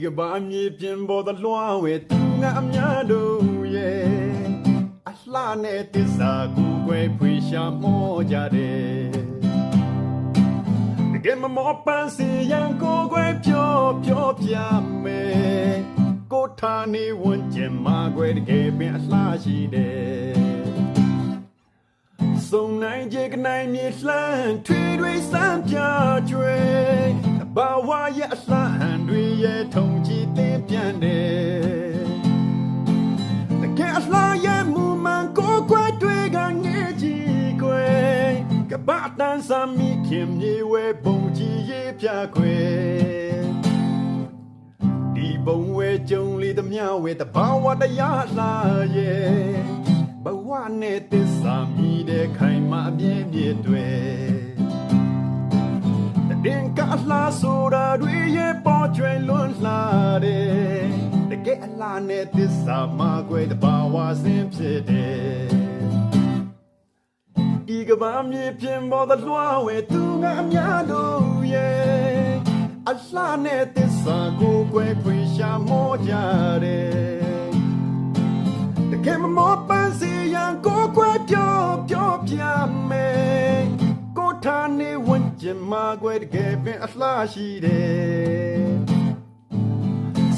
ကဘာမြေပြင်ပေါ်သလွှားဝဲသူငါအများတို့ရဲ့အလှနဲ့တစ္ဆာကိုယ်ွယ်ဖွေရှာမောကြတယ်တကယ်မမောပန်းစီရန်ကိုယ်ွယ်ပြောပြမယ်ကိုထားနေဝန်ကျင်မှာွယ်တကယ်ပင်အလှရှိတယ်စုံနိုင်ကြကနိုင်မြေလှမ်းထွေတွေစမ်းပြကျွေဘာဝရဲ့အလှဟန်တွေရဲ့ထုံကြည့်သင်ပြန်တယ်တကယ်အလှရဲ့မူမှန်ကိုယ်ွယ်တွေကငေးကြည့်ခွေကပတန်စမ်းမိခင်မြေဝဲပုံကြည့်ရေးပြခွေဒီပုံဝဲကြုံလေးသမျှဝဲတဘာဝတရားလှရဲ့ဘဝနဲ့သစ္စာမြည်တဲ့ခိုင်မာအပြည့်ပြည့်တွေတင်ကအလှဆိုတာတွေရဲ့ပေါ်ကျွယ်လွန်လာတယ်တကယ်အလှနဲ့သစ္စာမှာွယ်တဘာဝစင်ဖြစ်တယ်ဒီကဘာမြေပြင်ပေါ်သလွှားဝဲသူငါအများတို့ရဲ့အလှနဲ့သစ္စာကိုွယ်ဖွေရှာမောကြတယ်တကယ်မမောပန်းစီရန်ကိုယ်ွယ်ပြောပြမယ်ကိုထားနေဝန်ကျင်မှာွယ်တကယ်ပင်အလှရှိတယ်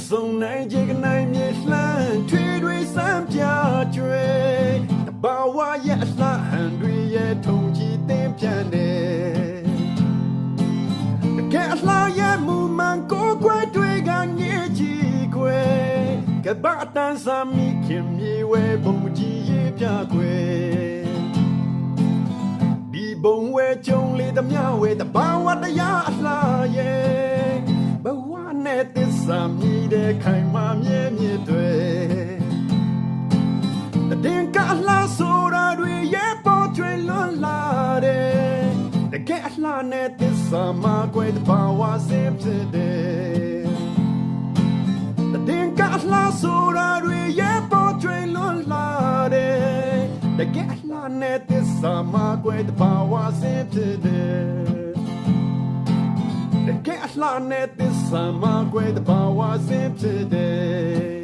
စုံနိုင်ကြကနိုင်မြေလှမ်းထွေတွေစမ်းပြကျွေတဘာဝရဲ့အလှဟန်တွေရဲ့ထုံကြည့်သင်ပြန်တယ်တကယ်အလှရဲ့မူမှန်ကိုယ်ွယ်တွေကငေးကြည့်ခွေကဘာတန်စမ်းမိခင်မြေဝဲပုံကြည့်ရေးပြခွေဒီဘုံဝဲကြုံလေးသမျှဝဲတဘာဝတရားအလှရဲ့ဘဝနဲ့သစ္စာမြည်တဲ့ခိုင်မာမြဲမြစ်တွေတင်ကအလှဆိုတာတွေရဲ့ပေါ်ကျွေလွန်လာတယ်တကယ်အလှနဲ့သစ္စာမှာွယ်တဘာဝစင်ဖြစ်တယ်တင်ကအလှဆိုတာတွေရဲ့ပေါ်ကျွေလွန်လာတယ်တကယ်အလှနဲ့သစ္စာမှာွယ်တဘာဝစင်ဖြစ်တယ်တကယ်အလှနဲ့သစ္စာမှာွယ်တဘာဝစင်ဖြစ်တယ်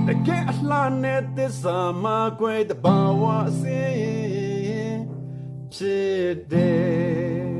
တကယ်အလှနဲ့သစ္စာမှာွယ်တဘာဝစင်ဖြစ်တယ်